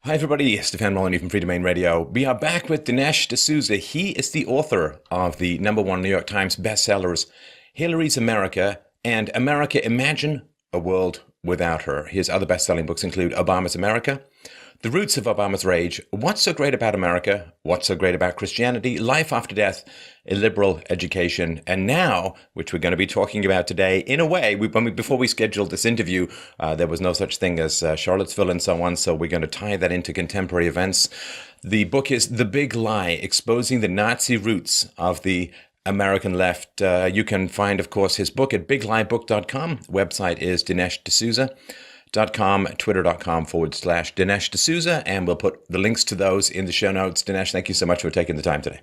Hi everybody, Stefan Molyneux from Freedomain Radio. We are back with Dinesh D'Souza. He is the author of the #1 New York Times bestsellers, Hillary's America and America Imagine a World Without Her. His other best-selling books include Obama's America, The Roots of Obama's Rage, What's So Great About America, What's So Great About Christianity, Life After Death, A Liberal Education, and now, which we're going to be talking about today, in a way, before we scheduled this interview, there was no such thing as Charlottesville and so on, so we're going to tie that into contemporary events. The book is The Big Lie, Exposing the Nazi Roots of the American Left. You can find, of course, his book at bigliebook.com. Website is Dinesh D'Souza. Twitter.com/Dinesh D'Souza, and we'll put the links to those in the show notes. Dinesh, thank you so much for taking the time today.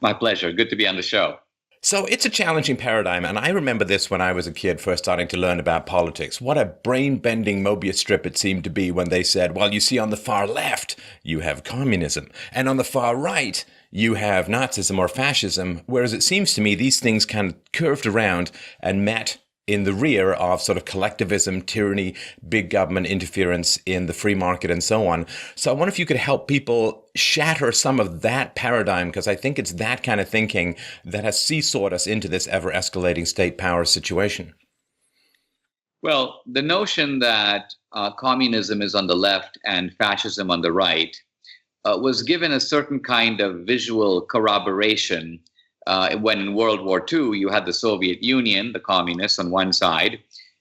My pleasure. Good to be on the show. So it's a challenging paradigm, and I remember this when I was a kid first starting to learn about politics. What a brain-bending Mobius strip it seemed to be when they said, well, you see, on the far left, you have communism, and on the far right, you have Nazism or fascism, whereas it seems to me these things kind of curved around and met in the rear of sort of collectivism, tyranny, big government interference in the free market, and so on. So I wonder if you could help people shatter some of that paradigm, because I think it's that kind of thinking that has seesawed us into this ever-escalating state power situation. Well, the notion that communism is on the left and fascism on the right was given a certain kind of visual corroboration when in World War II, you had the Soviet Union, the communists on one side,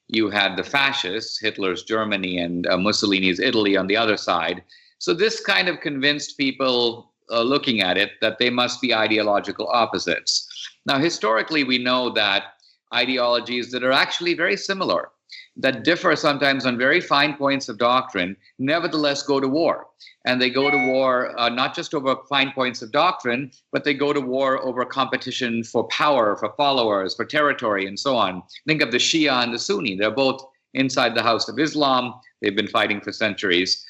you had the fascists, Hitler's Germany and Mussolini's Italy on the other side. So this kind of convinced people looking at it that they must be ideological opposites. Now, historically, we know that ideologies that are actually very similar, that differ sometimes on very fine points of doctrine, nevertheless go to war. And they go to war not just over fine points of doctrine, but they go to war over competition for power, for followers, for territory, and so on. Think of the Shia and the Sunni. They're both inside the House of Islam. They've been fighting for centuries.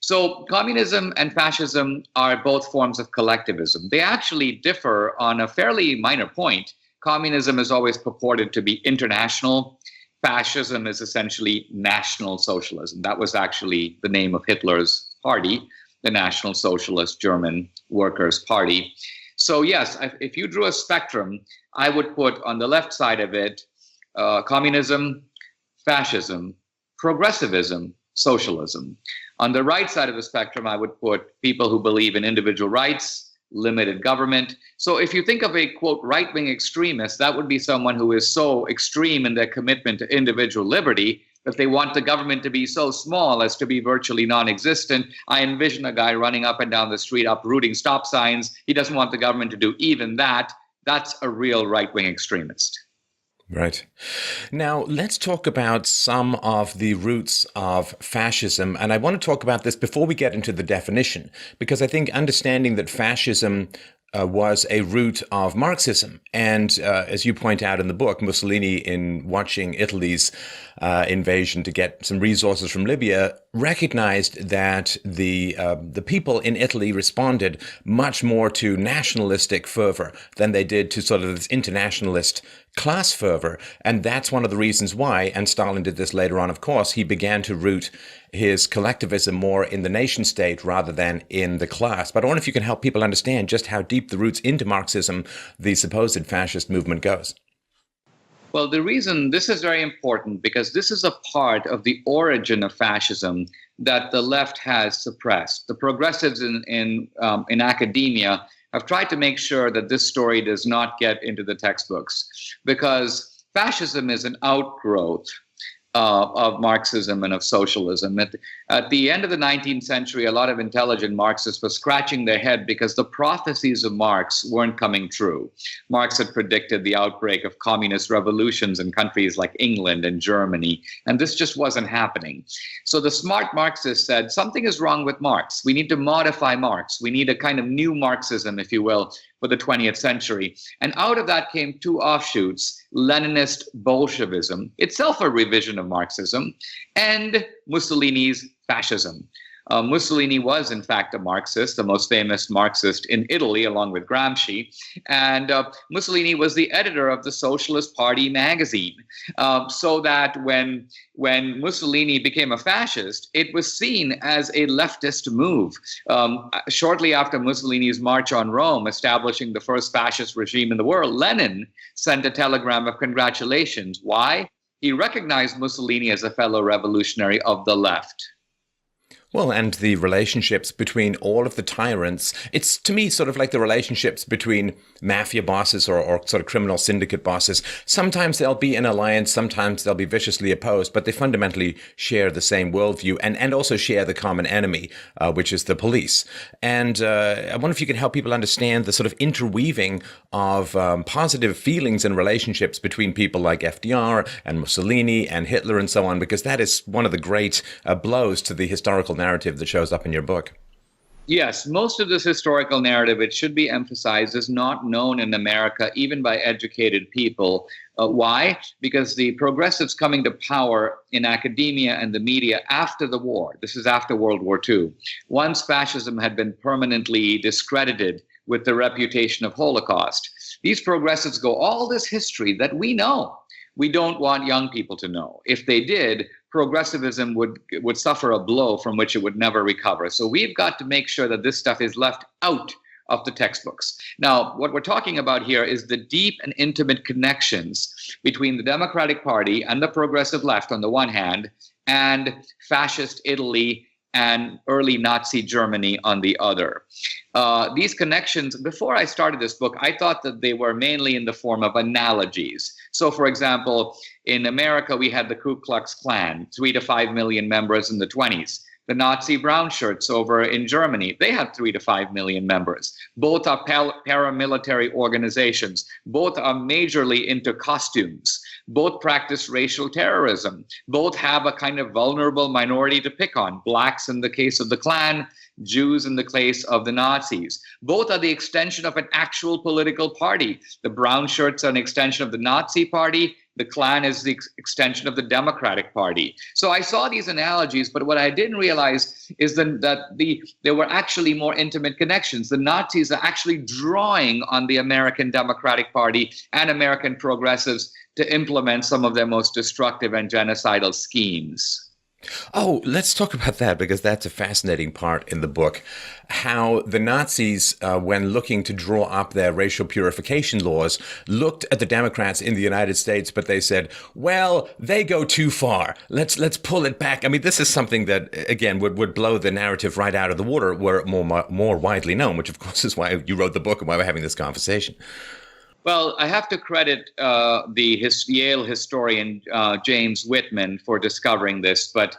So communism and fascism are both forms of collectivism. They actually differ on a fairly minor point. Communism is always purported to be international. Fascism is essentially National Socialism. That was actually the name of Hitler's party, the National Socialist German Workers' Party. So yes, if you drew a spectrum, I would put on the left side of it communism, fascism, progressivism, socialism. On the right side of the spectrum, I would put people who believe in individual rights, limited government. So if you think of a, quote, right-wing extremist, that would be someone who is so extreme in their commitment to individual liberty that they want the government to be so small as to be virtually non-existent. I envision a guy running up and down the street uprooting stop signs. He doesn't want the government to do even that. That's a real right-wing extremist. Right. Now, let's talk about some of the roots of fascism. And I want to talk about this before we get into the definition, because I think understanding that fascism was a root of Marxism. And as you point out in the book, Mussolini, in watching Italy's invasion to get some resources from Libya, recognized that the people in Italy responded much more to nationalistic fervor than they did to sort of this internationalist class fervor. And that's one of the reasons why, and Stalin did this later on, of course, he began to root his collectivism more in the nation state rather than in the class. But I wonder if you can help people understand just how deep the roots into Marxism the supposed fascist movement goes. Well, the reason this is very important, because this is a part of the origin of fascism that the left has suppressed. The progressives in academia have tried to make sure that this story does not get into the textbooks, because fascism is an outgrowth of Marxism and of socialism. At the end of the 19th century, a lot of intelligent Marxists were scratching their head because the prophecies of Marx weren't coming true. Marx had predicted the outbreak of communist revolutions in countries like England and Germany, and this just wasn't happening. So the smart Marxists said, something is wrong with Marx. We need to modify Marx. We need a kind of new Marxism, if you will, for the 20th century. And out of that came two offshoots: Leninist Bolshevism, itself a revision of Marxism, and Mussolini's fascism. Mussolini was, in fact, a Marxist, the most famous Marxist in Italy, along with Gramsci. And Mussolini was the editor of the Socialist Party magazine. So that when Mussolini became a fascist, it was seen as a leftist move. Shortly after Mussolini's march on Rome, establishing the first fascist regime in the world, Lenin sent a telegram of congratulations. Why? He recognized Mussolini as a fellow revolutionary of the left. Well, and the relationships between all of the tyrants, it's to me sort of like the relationships between mafia bosses or sort of criminal syndicate bosses. Sometimes they'll be in alliance, sometimes they'll be viciously opposed, but they fundamentally share the same worldview and also share the common enemy, which is the police. And I wonder if you can help people understand the sort of interweaving of positive feelings and relationships between people like FDR and Mussolini and Hitler and so on, because that is one of the great blows to the historical narrative that shows up in your book. Yes, most of this historical narrative, it should be emphasized, is not known in America, even by educated people. Why? Because the progressives coming to power in academia and the media after the war, this is after World War II, once fascism had been permanently discredited with the reputation of Holocaust, these progressives go, all this history that we know, we don't want young people to know. If they did, progressivism would suffer a blow from which it would never recover. So we've got to make sure that this stuff is left out of the textbooks. Now, what we're talking about here is the deep and intimate connections between the Democratic Party and the progressive left on the one hand, and fascist Italy and early Nazi Germany on the other. These connections, before I started this book, I thought that they were mainly in the form of analogies. So, for example, in America, we had the Ku Klux Klan, 3 to 5 million members in the 20s. The Nazi brown shirts over in Germany, they had 3 to 5 million members. Both are paramilitary organizations. Both are majorly into costumes. Both practice racial terrorism. Both have a kind of vulnerable minority to pick on. Blacks in the case of the Klan, Jews in the case of the Nazis. Both are the extension of an actual political party. The brown shirts are an extension of the Nazi party. The Klan is the extension of the Democratic Party. So I saw these analogies, but what I didn't realize is that there were actually more intimate connections. The Nazis are actually drawing on the American Democratic Party and American progressives to implement some of their most destructive and genocidal schemes. Oh, let's talk about that, because that's a fascinating part in the book. How the Nazis, when looking to draw up their racial purification laws, looked at the Democrats in the United States, but they said, well, they go too far. Let's pull it back. I mean, this is something that, again, would blow the narrative right out of the water were it more widely known, which, of course, is why you wrote the book and why we're having this conversation. Well, I have to credit the Yale historian James Whitman for discovering this, but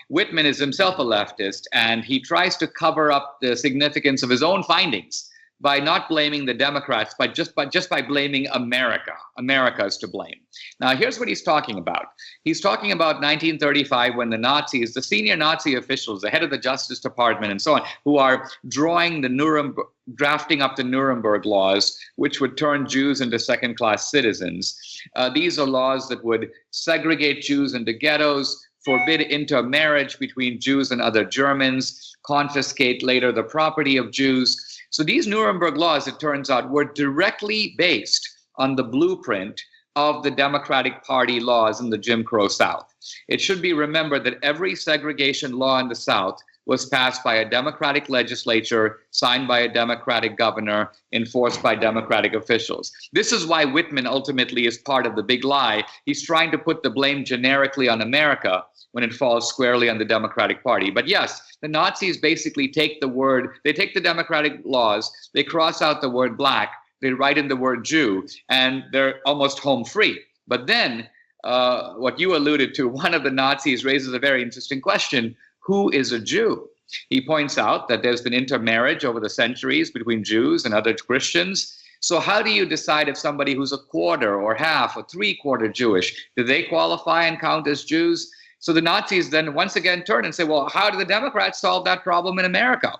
Whitman is himself a leftist, and he tries to cover up the significance of his own findings by not blaming the Democrats, but just by blaming America. America is to blame. Now, here's what he's talking about. He's talking about 1935, when the Nazis, the senior Nazi officials, the head of the Justice Department and so on, who are drafting up the Nuremberg Laws, which would turn Jews into second-class citizens. These are laws that would segregate Jews into ghettos, forbid intermarriage between Jews and other Germans, confiscate later the property of Jews. So these Nuremberg laws, it turns out, were directly based on the blueprint of the Democratic Party laws in the Jim Crow South. It should be remembered that every segregation law in the South was passed by a Democratic legislature, signed by a Democratic governor, enforced by Democratic officials. This is why Whitman ultimately is part of the big lie. He's trying to put the blame generically on America when it falls squarely on the Democratic Party. But yes, the Nazis basically take the Democratic laws, they cross out the word black, they write in the word Jew, and they're almost home free. But then, what you alluded to, one of the Nazis raises a very interesting question. Who is a Jew? He points out that there's been intermarriage over the centuries between Jews and other Christians. So how do you decide if somebody who's a quarter or half or three-quarter Jewish, do they qualify and count as Jews? So the Nazis then once again turn and say, well, how do the Democrats solve that problem in America?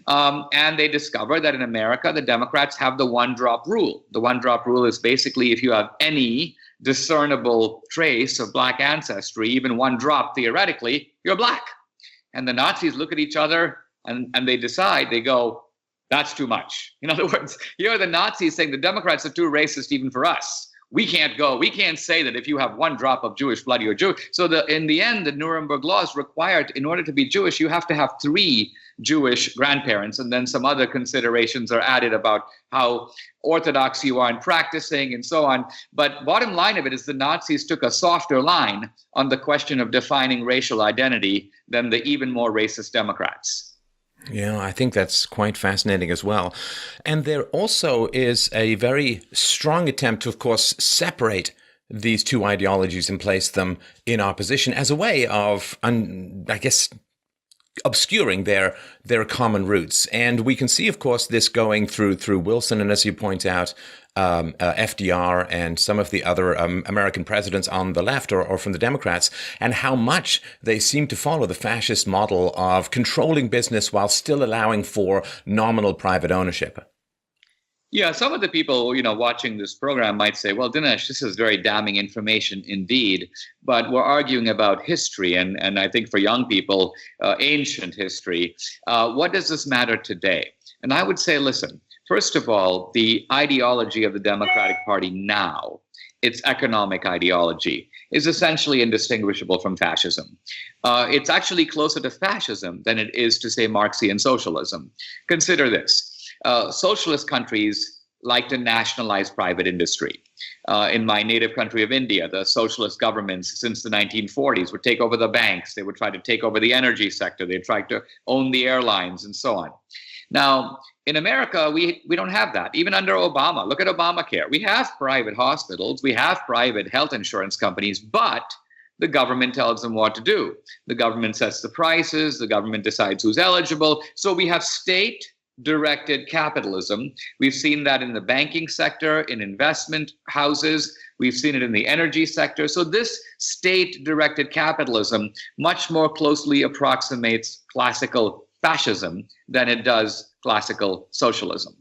And they discover that in America, the Democrats have the one-drop rule. The one-drop rule is basically if you have any discernible trace of black ancestry, even one drop theoretically, you're black. And the Nazis look at each other and they decide, they go, that's too much. In other words, here are the Nazis saying the Democrats are too racist even for us. We can't say that if you have one drop of Jewish blood, you're Jewish. So in the end, the Nuremberg Laws required, in order to be Jewish, you have to have 3 Jewish grandparents, and then some other considerations are added about how orthodox you are in practicing and so on. But bottom line of it is the Nazis took a softer line on the question of defining racial identity than the even more racist Democrats. Yeah, I think that's quite fascinating as well. And there also is a very strong attempt to, of course, separate these two ideologies and place them in opposition as a way of, I guess, obscuring their common roots. And we can see, of course, this going through Wilson and, as you point out, FDR and some of the other American presidents on the left or from the Democrats, and how much they seem to follow the fascist model of controlling business while still allowing for nominal private ownership. Yeah, some of the people, watching this program might say, well, Dinesh, this is very damning information indeed, but we're arguing about history, and I think for young people, ancient history. What does this matter today? And I would say, listen, first of all, the ideology of the Democratic Party now, its economic ideology, is essentially indistinguishable from fascism. It's actually closer to fascism than it is to, say, Marxian socialism. Consider this. Socialist countries like to nationalize private industry. In my native country of India, the socialist governments since the 1940s would take over the banks. They would try to take over the energy sector. They'd try to own the airlines and so on. Now, in America, we don't have that. Even under Obama, look at Obamacare. We have private hospitals. We have private health insurance companies, but the government tells them what to do. The government sets the prices. The government decides who's eligible. So we have state-directed capitalism. We've seen that in the banking sector, in investment houses. We've seen it in the energy sector. So this state-directed capitalism much more closely approximates classical fascism than it does classical socialism.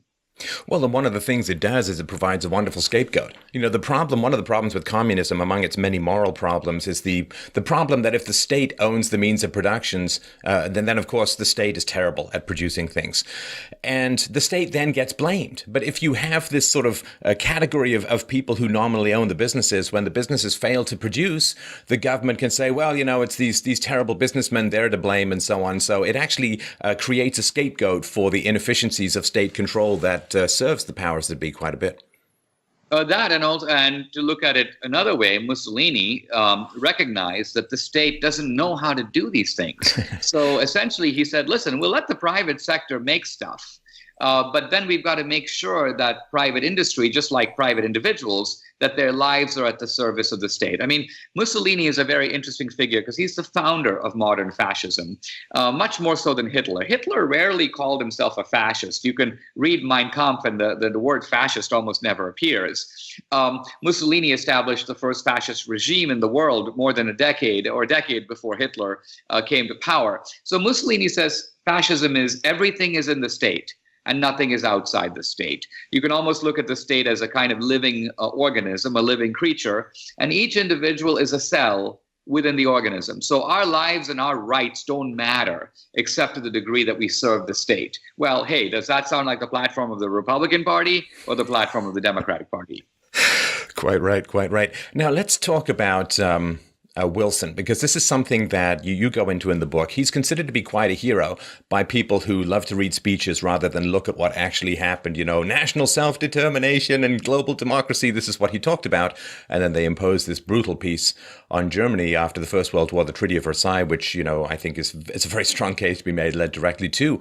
Well, and one of the things it does is it provides a wonderful scapegoat. One of the problems with communism, among its many moral problems, is the problem that if the state owns the means of productions, then of course the state is terrible at producing things. And the state then gets blamed. But if you have this sort of category of people who nominally own the businesses, when the businesses fail to produce, the government can say, well, it's these terrible businessmen, they're to blame and so on. So it actually creates a scapegoat for the inefficiencies of state control that serves the powers that be quite a bit. That and to look at it another way, Mussolini recognized that the state doesn't know how to do these things. So essentially he said, listen, we'll let the private sector make stuff, but then we've got to make sure that private industry, just like private individuals, that their lives are at the service of the state. I mean, Mussolini is a very interesting figure because he's the founder of modern fascism, much more so than Hitler. Hitler rarely called himself a fascist. You can read Mein Kampf and the word fascist almost never appears. Mussolini established the first fascist regime in the world more than a decade before Hitler came to power. So Mussolini says fascism is everything is in the state and nothing is outside the state. You can almost look at the state as a kind of living organism, a living creature, and each individual is a cell within the organism. So our lives and our rights don't matter except to the degree that we serve the state. Well, hey, does that sound like the platform of the Republican Party or the platform of the Democratic Party? Quite right, quite right. Now let's talk about Wilson, because this is something that you go into in the book. He's considered to be quite a hero by people who love to read speeches rather than look at what actually happened. National self-determination and global democracy. This is what he talked about. And then they imposed this brutal peace on Germany after the First World War, the Treaty of Versailles, which, I think it's a very strong case to be made, led directly to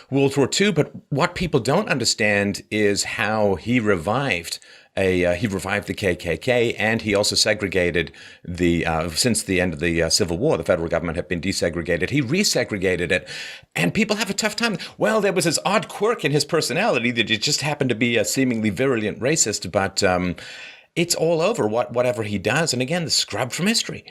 World War II. But what people don't understand is how he revived the KKK, and he also segregated since the end of the Civil War, the federal government had been desegregated. He resegregated it, and people have a tough time. Well, there was this odd quirk in his personality that it just happened to be a seemingly virulent racist, but it's all over whatever he does. And again, the scrub from history.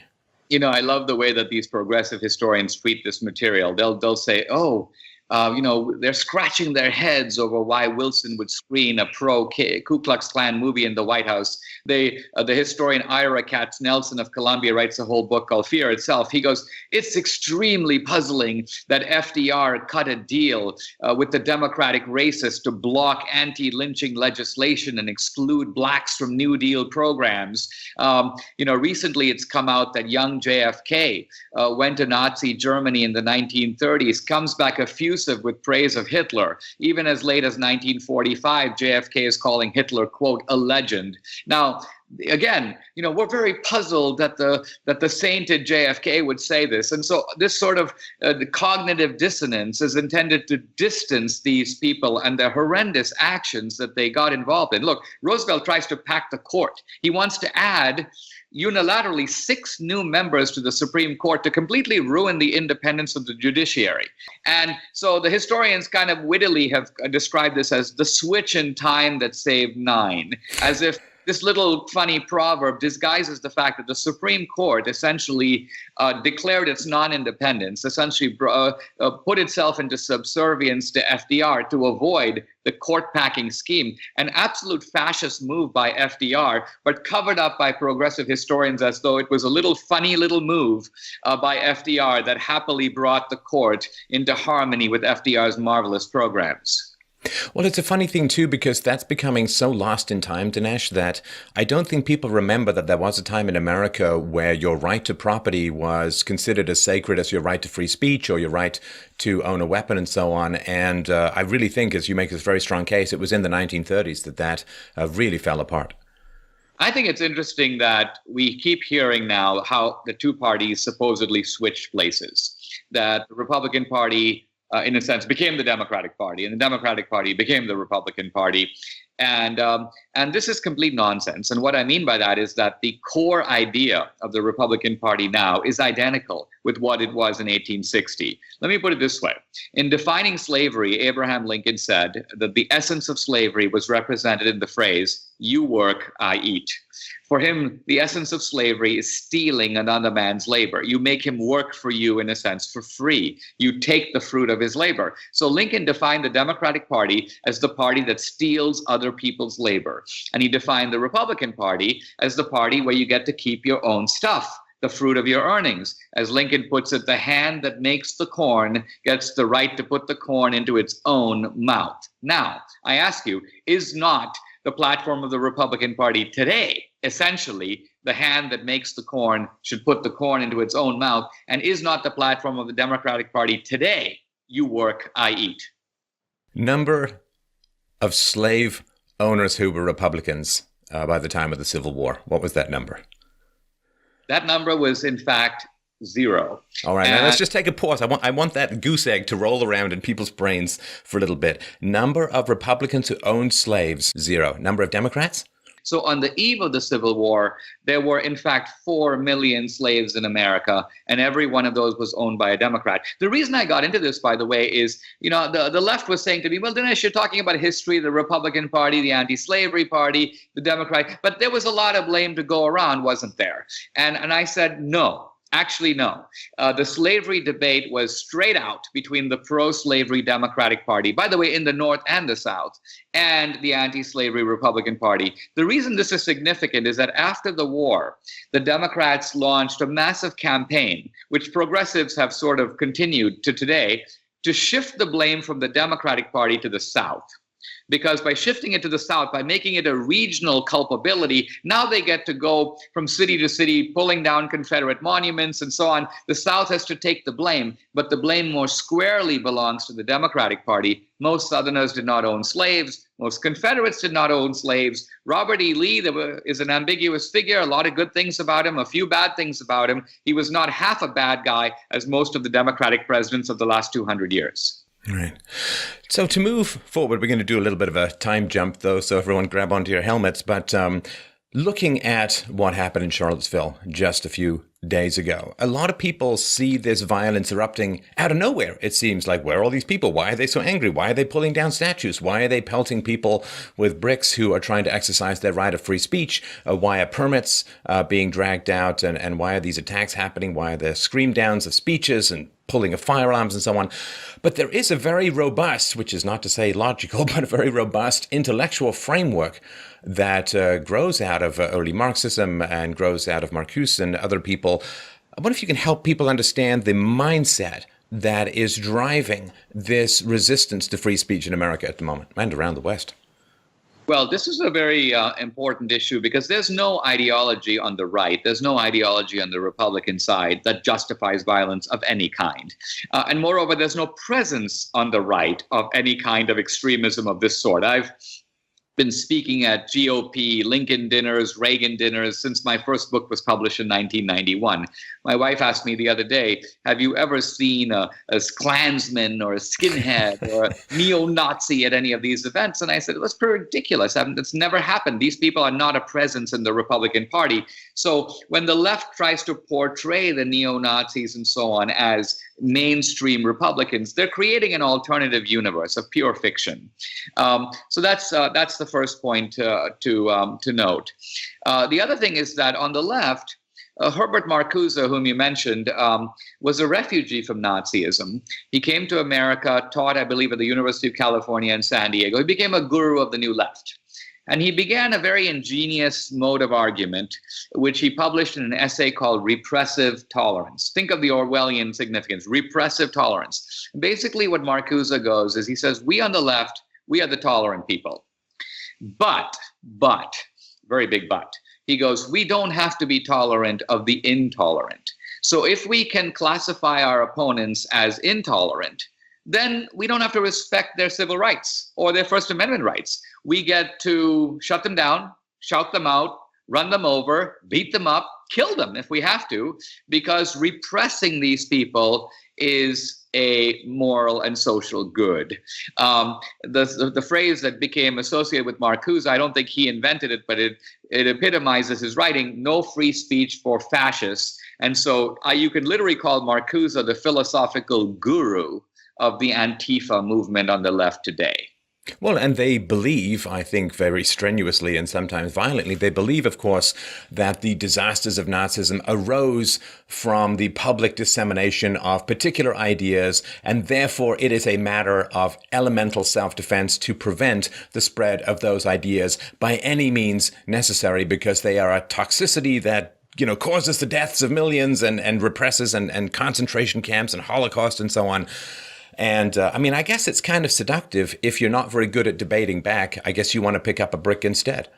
I love the way that these progressive historians treat this material. They'll say, oh, They're scratching their heads over why Wilson would screen a pro-Ku Klux Klan movie in the White House. The historian Ira Katznelson of Columbia writes a whole book called Fear Itself. He goes, it's extremely puzzling that FDR cut a deal with the Democratic racists to block anti-lynching legislation and exclude blacks from New Deal programs. Recently it's come out that young JFK went to Nazi Germany in the 1930s, comes back effusive with praise of Hitler. Even as late as 1945, JFK is calling Hitler, quote, a legend. Now, again, we're very puzzled that the sainted JFK would say this. And so this sort of the cognitive dissonance is intended to distance these people and the horrendous actions that they got involved in. Look, Roosevelt tries to pack the court. He wants to add unilaterally 6 new members to the Supreme Court to completely ruin the independence of the judiciary. And so the historians kind of wittily have described this as the switch in time that saved 9, as if this little funny proverb disguises the fact that the Supreme Court essentially declared its non-independence, essentially put itself into subservience to FDR to avoid the court-packing scheme. An absolute fascist move by FDR, but covered up by progressive historians as though it was a funny little move by FDR that happily brought the court into harmony with FDR's marvelous programs. Well, it's a funny thing, too, because that's becoming so lost in time, Dinesh, that I don't think people remember that there was a time in America where your right to property was considered as sacred as your right to free speech or your right to own a weapon and so on. And I really think, as you make this very strong case, it was in the 1930s that really fell apart. I think it's interesting that we keep hearing now how the two parties supposedly switched places, that the Republican Party in a sense, became the Democratic Party, and the Democratic Party became the Republican Party. And this is complete nonsense. And what I mean by that is that the core idea of the Republican Party now is identical with what it was in 1860. Let me put it this way. In defining slavery, Abraham Lincoln said that the essence of slavery was represented in the phrase, "You work, I eat." For him, the essence of slavery is stealing another man's labor. You make him work for you, in a sense, for free. You take the fruit of his labor. So Lincoln defined the Democratic Party as the party that steals other people's labor. And he defined the Republican Party as the party where you get to keep your own stuff, the fruit of your earnings. As Lincoln puts it, the hand that makes the corn gets the right to put the corn into its own mouth. Now, I ask you, is not the platform of the Republican Party today essentially the hand that makes the corn should put the corn into its own mouth? And is not the platform of the Democratic Party today, "You work, I eat"? Number of slave owners who were Republicans by the time of the Civil War. What was that number? That number was, in fact, 0. All right, now let's just take a pause. I want that goose egg to roll around in people's brains for a little bit. Number of Republicans who owned slaves, 0. Number of Democrats? So on the eve of the Civil War, there were, in fact, 4 million slaves in America, and every one of those was owned by a Democrat. The reason I got into this, by the way, is, the left was saying to me, well, Dinesh, you're talking about history, the Republican Party, the anti-slavery party, the Democrat, but there was a lot of blame to go around, wasn't there? And I said, no. Actually, no. The slavery debate was straight out between the pro-slavery Democratic Party, by the way, in the North and the South, and the anti-slavery Republican Party. The reason this is significant is that after the war, the Democrats launched a massive campaign, which progressives have sort of continued to today, to shift the blame from the Democratic Party to the South. Because by shifting it to the South, by making it a regional culpability, now they get to go from city to city, pulling down Confederate monuments and so on. The South has to take the blame, but the blame more squarely belongs to the Democratic Party. Most Southerners did not own slaves. Most Confederates did not own slaves. Robert E. Lee is an ambiguous figure, a lot of good things about him, a few bad things about him. He was not half a bad guy as most of the Democratic presidents of the last 200 years. Right. So to move forward, we're going to do a little bit of a time jump, though, so everyone grab onto your helmets. But looking at what happened in Charlottesville just a few days ago, a lot of people see this violence erupting out of nowhere. It seems like, where are all these people? Why are they so angry? Why are they pulling down statues? Why are they pelting people with bricks who are trying to exercise their right of free speech? Why are permits being dragged out? And why are these attacks happening? Why are there scream downs of speeches and pulling of firearms and so on. But there is a very robust, which is not to say logical, but a very robust intellectual framework that grows out of early Marxism and grows out of Marcuse and other people. I wonder if you can help people understand the mindset that is driving this resistance to free speech in America at the moment and around the West. Well, this is a very important issue because there's no ideology on the right. There's no ideology on the Republican side that justifies violence of any kind. And moreover, there's no presence on the right of any kind of extremism of this sort. I've been speaking at GOP, Lincoln dinners, Reagan dinners since my first book was published in 1991. My wife asked me the other day, have you ever seen a Klansman or a skinhead or a neo-Nazi at any of these events? And I said, it was pretty ridiculous. It's never happened. These people are not a presence in the Republican Party. So when the left tries to portray the neo-Nazis and so on as mainstream Republicans, they're creating an alternative universe of pure fiction. So that's the first point to note. The other thing is that on the left, Herbert Marcuse, whom you mentioned, was a refugee from Nazism. He came to America, taught, I believe, at the University of California in San Diego. He became a guru of the New Left. And he began a very ingenious mode of argument, which he published in an essay called Repressive Tolerance. Think of the Orwellian significance, repressive tolerance. Basically, what Marcuse goes is he says, we on the left, we are the tolerant people. But, very big but, he goes, we don't have to be tolerant of the intolerant. So if we can classify our opponents as intolerant, then we don't have to respect their civil rights or their First Amendment rights. We get to shut them down, shout them out, run them over, beat them up, kill them if we have to, because repressing these people is a moral and social good. The phrase that became associated with Marcuse, I don't think he invented it, but it epitomizes his writing, no free speech for fascists. And so you can literally call Marcuse the philosophical guru of the Antifa movement on the left today. Well, and they believe, I think very strenuously and sometimes violently, they believe, of course, that the disasters of Nazism arose from the public dissemination of particular ideas, and therefore it is a matter of elemental self-defense to prevent the spread of those ideas by any means necessary, because they are a toxicity that causes the deaths of millions and represses and concentration camps and Holocaust and so on. And I guess it's kind of seductive if you're not very good at debating back. I guess you want to pick up a brick instead.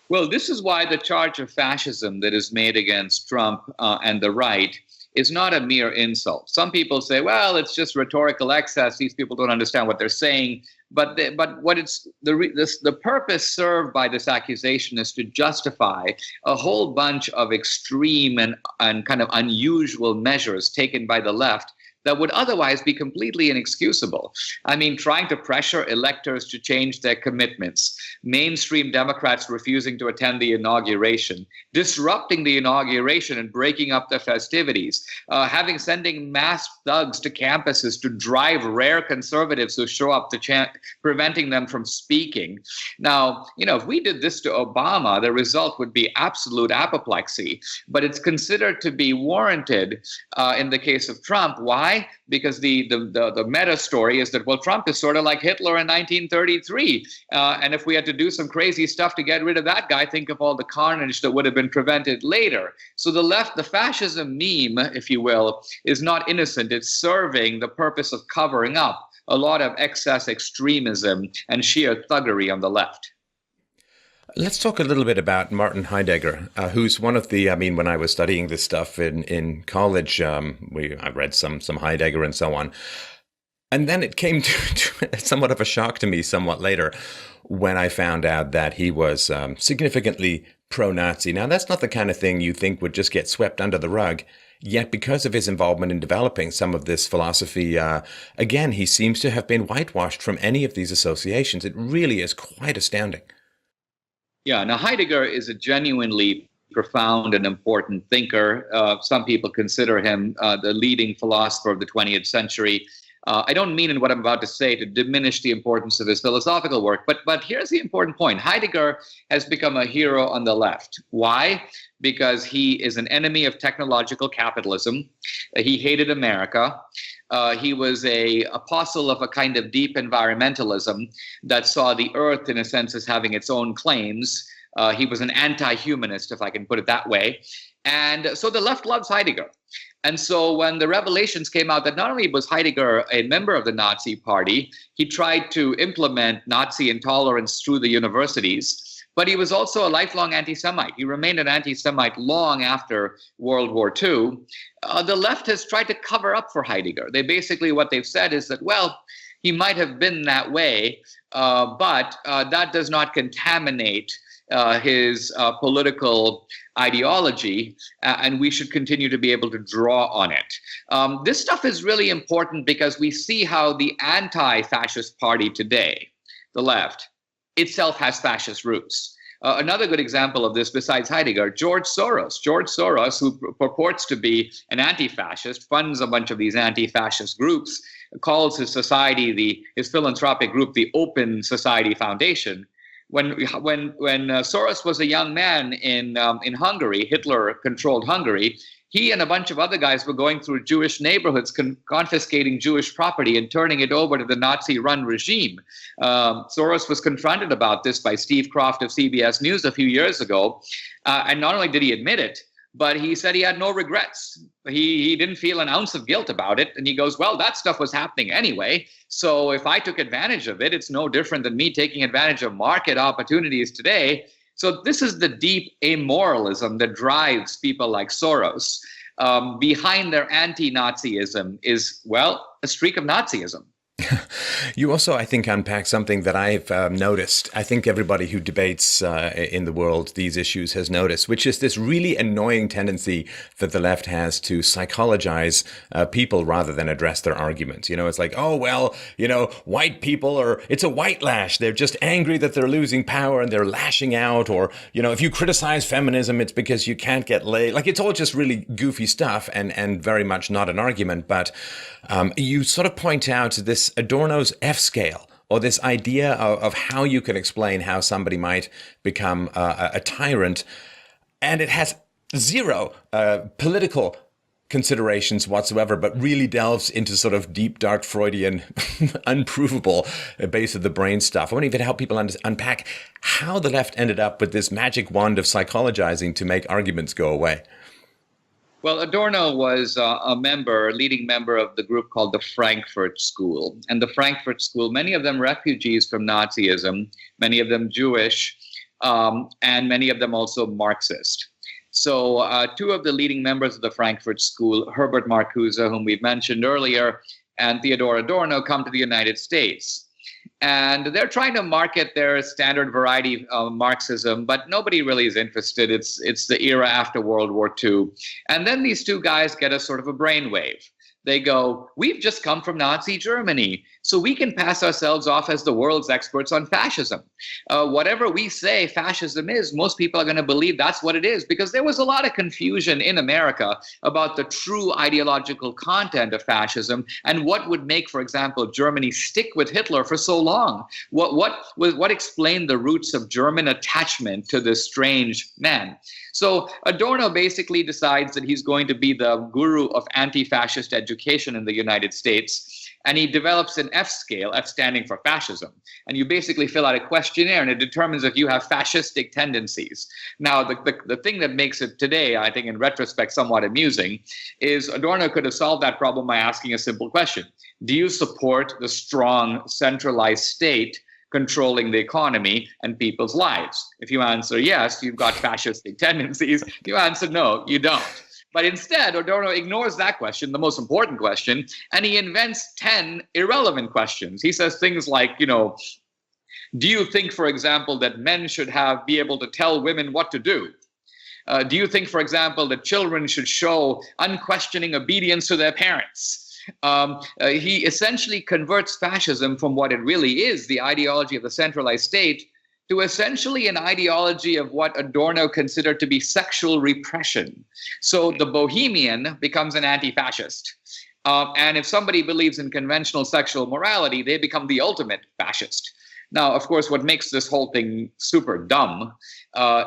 Well, this is why the charge of fascism that is made against Trump and the right is not a mere insult. Some people say, well, it's just rhetorical excess. These people don't understand what they're saying. But what it's the purpose served by this accusation is to justify a whole bunch of extreme and kind of unusual measures taken by the left that would otherwise be completely inexcusable. I mean, trying to pressure electors to change their commitments, mainstream Democrats refusing to attend the inauguration, disrupting the inauguration and breaking up the festivities, sending masked thugs to campuses to drive rare conservatives who show up to chant, preventing them from speaking. Now, if we did this to Obama, the result would be absolute apoplexy, but it's considered to be warranted in the case of Trump. Why? Because the meta story is that, well, Trump is sort of like Hitler in 1933. And if we had to do some crazy stuff to get rid of that guy, think of all the carnage that would have been prevented later. So the fascism meme, if you will, is not innocent. It's serving the purpose of covering up a lot of excess extremism and sheer thuggery on the left. Let's talk a little bit about Martin Heidegger, who's one of the, when I was studying this stuff in college, I read some Heidegger and so on. And then it came to somewhat of a shock to me somewhat later when I found out that he was significantly pro-Nazi. Now, that's not the kind of thing you think would just get swept under the rug. Yet because of his involvement in developing some of this philosophy, again, he seems to have been whitewashed from any of these associations. It really is quite astounding. Yeah, now Heidegger is a genuinely profound and important thinker. Some people consider him the leading philosopher of the 20th century. I don't mean in what I'm about to say to diminish the importance of his philosophical work, but here's the important point. Heidegger has become a hero on the left. Why? Because he is an enemy of technological capitalism. He hated America. He was a apostle of a kind of deep environmentalism that saw the earth, in a sense, as having its own claims. He was an anti-humanist, if I can put it that way. And so the left loves Heidegger. And so when the revelations came out that not only was Heidegger a member of the Nazi Party, he tried to implement Nazi intolerance through the universities, but he was also a lifelong anti-Semite. He remained an anti-Semite long after World War II. The left has tried to cover up for Heidegger. What they've said is that, well, he might have been that way, but that does not contaminate his political ideology, and we should continue to be able to draw on it. This stuff is really important because we see how the anti-fascist party today, the left, itself has fascist roots. Another good example of this, besides Heidegger, George Soros. George Soros, who purports to be an anti-fascist, funds a bunch of these anti-fascist groups, calls his society, his philanthropic group, the Open Society Foundation. When Soros was a young man in Hungary, Hitler-controlled Hungary, he and a bunch of other guys were going through Jewish neighborhoods, confiscating Jewish property and turning it over to the Nazi-run regime. Soros was confronted about this by Steve Croft of CBS News a few years ago. And not only did he admit it, but he said he had no regrets. He didn't feel an ounce of guilt about it. And he goes, well, that stuff was happening anyway. So if I took advantage of it, it's no different than me taking advantage of market opportunities today. So this is the deep amoralism that drives people like Soros. Behind their anti-Nazism is, well, a streak of Nazism. You also, I think, unpack something that I've noticed. I think everybody who debates in the world these issues has noticed, which is this really annoying tendency that the left has to psychologize people rather than address their arguments. You know, it's like, oh, well, you know, white people it's a white lash. They're just angry that they're losing power and they're lashing out. Or, you know, if you criticize feminism, it's because you can't get laid. Like, it's all just really goofy stuff and very much not an argument. But you sort of point out this Adorno's F scale, or this idea of how you can explain how somebody might become a tyrant, and it has zero political considerations whatsoever, but really delves into sort of deep, dark Freudian, unprovable base of the brain stuff. I want to even help people unpack how the left ended up with this magic wand of psychologizing to make arguments go away. Well, Adorno was a leading member of the group called the Frankfurt School. And the Frankfurt School, many of them refugees from Nazism, many of them Jewish, and many of them also Marxist. So two of the leading members of the Frankfurt School, Herbert Marcuse, whom we've mentioned earlier, and Theodor Adorno, come to the United States. And they're trying to market their standard variety of Marxism, but nobody really is interested. It's the era after World War II. And then these two guys get a sort of a brainwave. They go, we've just come from Nazi Germany, so we can pass ourselves off as the world's experts on fascism. Whatever we say fascism is, most people are going to believe that's what it is, because there was a lot of confusion in America about the true ideological content of fascism and what would make, for example, Germany stick with Hitler for so long. What explained the roots of German attachment to this strange man? So Adorno basically decides that he's going to be the guru of anti-fascist education in the United States, and he develops an F scale, F standing for fascism. And you basically fill out a questionnaire, and it determines if you have fascistic tendencies. Now, the thing that makes it today, I think in retrospect, somewhat amusing, is Adorno could have solved that problem by asking a simple question. Do you support the strong, centralized state controlling the economy and people's lives? If you answer yes, you've got fascistic tendencies. If you answer no, you don't. But instead, Adorno ignores that question, the most important question, and he invents 10 irrelevant questions. He says things like, do you think, for example, that men should be able to tell women what to do? Do you think, for example, that children should show unquestioning obedience to their parents? He essentially converts fascism from what it really is, the ideology of the centralized state, to essentially an ideology of what Adorno considered to be sexual repression. So the Bohemian becomes an anti-fascist. And if somebody believes in conventional sexual morality, they become the ultimate fascist. Now, of course, what makes this whole thing super dumb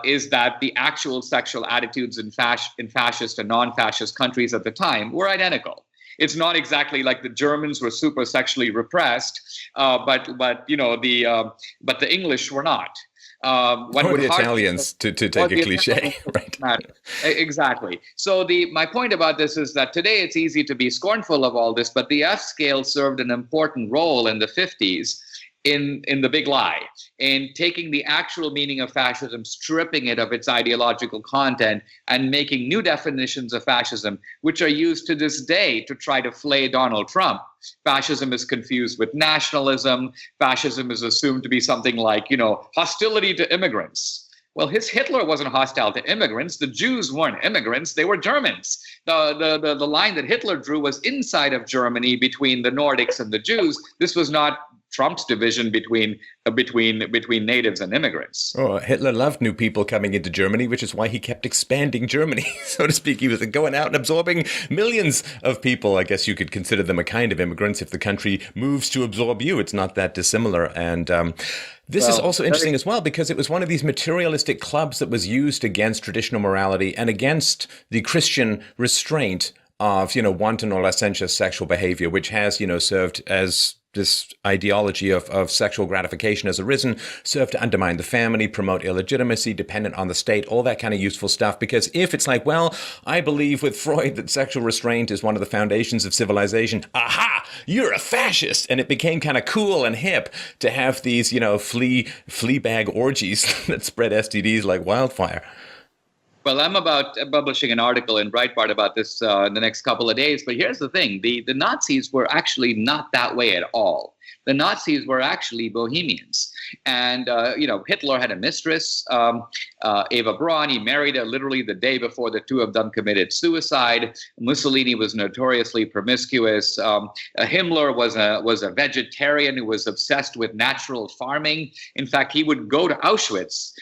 is that the actual sexual attitudes in fascist and non-fascist countries at the time were identical. It's not exactly like the Germans were super sexually repressed, but the English were not. Or the Italians, to take a cliche, right? Exactly. So my point about this is that today it's easy to be scornful of all this, but the F scale served an important role in the 50s in the big lie, in taking the actual meaning of fascism, stripping it of its ideological content, and making new definitions of fascism, which are used to this day to try to flay Donald Trump. Fascism is confused with nationalism. Fascism is assumed to be something like, hostility to immigrants. Well, Hitler wasn't hostile to immigrants. The Jews weren't immigrants. They were Germans. The line that Hitler drew was inside of Germany between the Nordics and the Jews. This was not Trump's division between natives and immigrants. Oh, Hitler loved new people coming into Germany, which is why he kept expanding Germany, so to speak. He was going out and absorbing millions of people. I guess you could consider them a kind of immigrants if the country moves to absorb you. It's not that dissimilar. And this is also interesting as well, because it was one of these materialistic clubs that was used against traditional morality and against the Christian restraint of, wanton or licentious sexual behavior, which has, served as this ideology of sexual gratification has arisen, served to undermine the family, promote illegitimacy, dependent on the state, all that kind of useful stuff. Because if it's like, well, I believe with Freud that sexual restraint is one of the foundations of civilization, aha, you're a fascist. And it became kind of cool and hip to have these, flea bag orgies that spread STDs like wildfire. Well, I'm about publishing an article in Breitbart about this in the next couple of days. But here's the thing. The Nazis were actually not that way at all. The Nazis were actually Bohemians. And, Hitler had a mistress, Eva Braun. He married her literally the day before the two of them committed suicide. Mussolini was notoriously promiscuous. Himmler was a vegetarian who was obsessed with natural farming. In fact, he would go to Auschwitz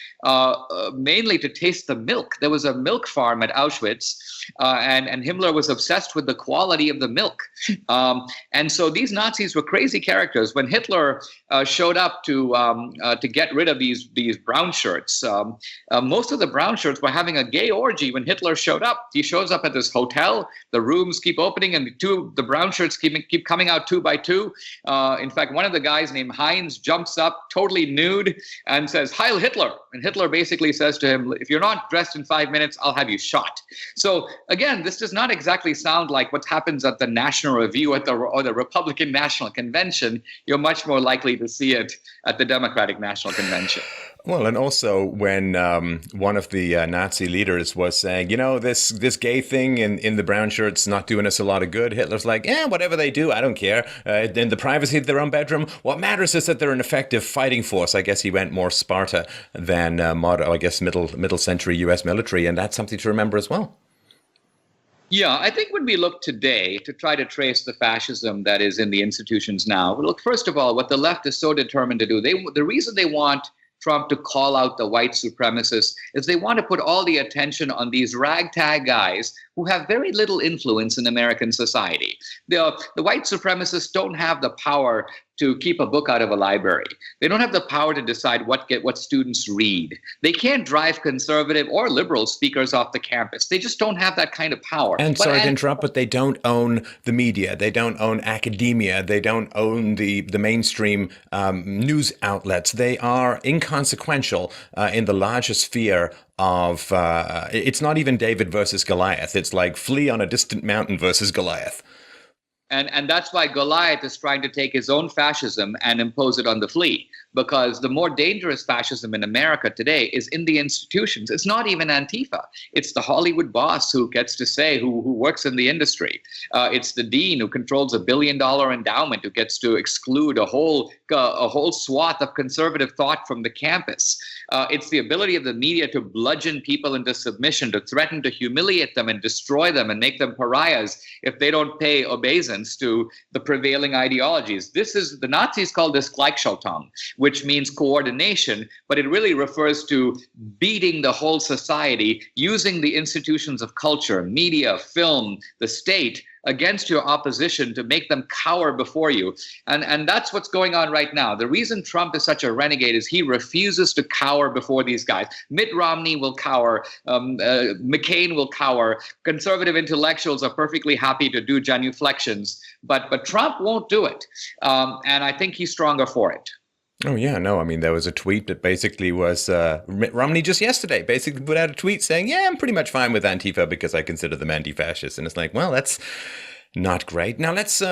mainly to taste the milk. There was a milk farm at Auschwitz, and Himmler was obsessed with the quality of the milk. And so these Nazis were crazy characters. When Hitler showed up to get rid of these brown shirts, most of the brown shirts were having a gay orgy when Hitler showed up. He shows up at this hotel. The rooms keep opening, and the brown shirts keep coming out two by two. In fact, one of the guys named Heinz jumps up totally nude and says, "Heil Hitler!" And Hitler basically says to him, "If you're not dressed in 5 minutes, I'll have you shot." So again, this does not exactly sound like what happens at the National Review or the Republican National Convention. You're much more likely to see it at the Democratic National Convention. Well, and also when one of the Nazi leaders was saying, this gay thing in the brown shirts not doing us a lot of good, Hitler's like, whatever they do, I don't care. In the privacy of their own bedroom, what matters is that they're an effective fighting force. I guess he went more Sparta than middle century U.S. military, and that's something to remember as well. Yeah, I think when we look today to try to trace the fascism that is in the institutions now, look, first of all, what the left is so determined to do, the reason they want Trump to call out the white supremacists is they want to put all the attention on these ragtag guys who have very little influence in American society. The white supremacists don't have the power to keep a book out of a library. They don't have the power to decide what students read. They can't drive conservative or liberal speakers off the campus. They just don't have that kind of power. And sorry to interrupt, but they don't own the media. They don't own academia. They don't own the mainstream news outlets. They are inconsequential in the larger sphere of, it's not even David versus Goliath. It's like Flea on a distant mountain versus Goliath. And that's why Goliath is trying to take his own fascism and impose it on the flea, because the more dangerous fascism in America today is in the institutions. It's not even Antifa. It's the Hollywood boss who gets to say who works in the industry. It's the dean who controls $1 billion endowment who gets to exclude a whole swath of conservative thought from the campus. It's the ability of the media to bludgeon people into submission, to threaten to humiliate them and destroy them and make them pariahs if they don't pay obeisance to the prevailing ideologies. The Nazis call this Gleichschaltung, which means coordination, but it really refers to beating the whole society using the institutions of culture, media, film, the state, against your opposition to make them cower before you. And that's what's going on right now. The reason Trump is such a renegade is he refuses to cower before these guys. Mitt Romney will cower. McCain will cower. Conservative intellectuals are perfectly happy to do genuflections, but Trump won't do it. And I think he's stronger for it. Oh, yeah, no, I mean, there was a tweet that basically was Mitt Romney just yesterday basically put out a tweet saying, yeah, I'm pretty much fine with Antifa because I consider them anti-fascist. And it's like, well, that's not great. Now, let's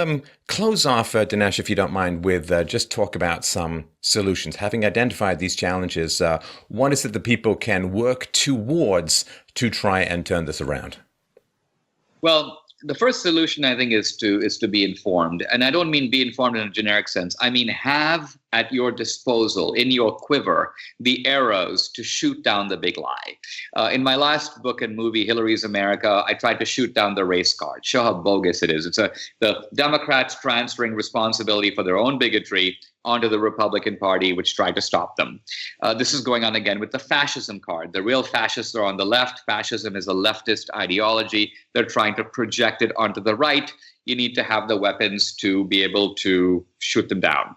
close off, Dinesh, if you don't mind, with just talk about some solutions. Having identified these challenges, what is it that people can work towards to try and turn this around? Well, the first solution, I think, is to be informed. And I don't mean be informed in a generic sense. I mean, have at your disposal, in your quiver, the arrows to shoot down the big lie. In my last book and movie, Hillary's America, I tried to shoot down the race card, show how bogus it is. It's the Democrats transferring responsibility for their own bigotry onto the Republican Party, which tried to stop them. This is going on again with the fascism card. The real fascists are on the left. Fascism is a leftist ideology. They're trying to project it onto the right. You need to have the weapons to be able to shoot them down.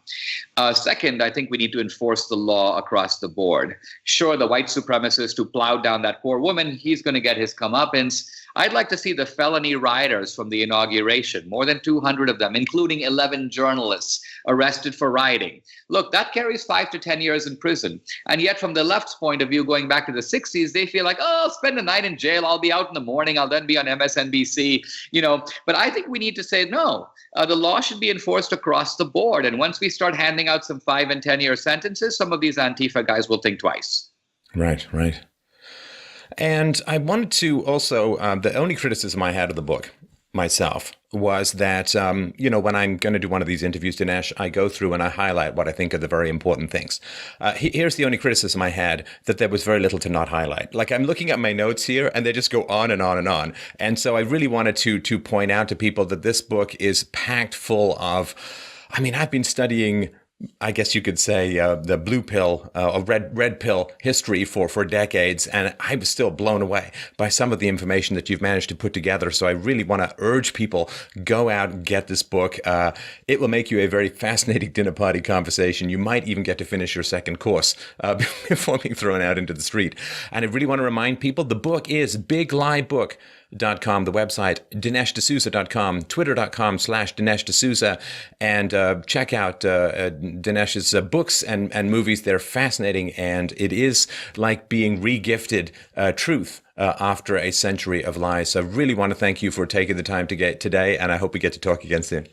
Second, I think we need to enforce the law across the board. Sure, the white supremacist who plowed down that poor woman, he's going to get his comeuppance. I'd like to see the felony rioters from the inauguration, more than 200 of them, including 11 journalists arrested for rioting. Look, that carries 5 to 10 years in prison. And yet from the left's point of view, going back to the 60s, they feel like, oh, I'll spend a night in jail. I'll be out in the morning. I'll then be on MSNBC, But I think we need to say, no, the law should be enforced across the board. And once we start handing out some 5 and 10-year sentences, some of these Antifa guys will think twice. Right, right. And I wanted to also, the only criticism I had of the book myself was that, when I'm going to do one of these interviews, Dinesh, I go through and I highlight what I think are the very important things. Here's the only criticism I had, that there was very little to not highlight. Like, I'm looking at my notes here and they just go on and on and on. And so I really wanted to point out to people that this book is packed full of, I've been studying, I guess you could say, the blue pill or red pill history for decades. And I was still blown away by some of the information that you've managed to put together. So I really want to urge people, go out and get this book. It will make you a very fascinating dinner party conversation. You might even get to finish your second course before being thrown out into the street. And I really want to remind people, the book is BigLieBook.com, the website, DineshD'Souza.com, Twitter.com/Dinesh D'Souza, and check out Dinesh's books and movies. They're fascinating, and it is like being re-gifted truth after a century of lies. So I really want to thank you for taking the time to get today, and I hope we get to talk again soon.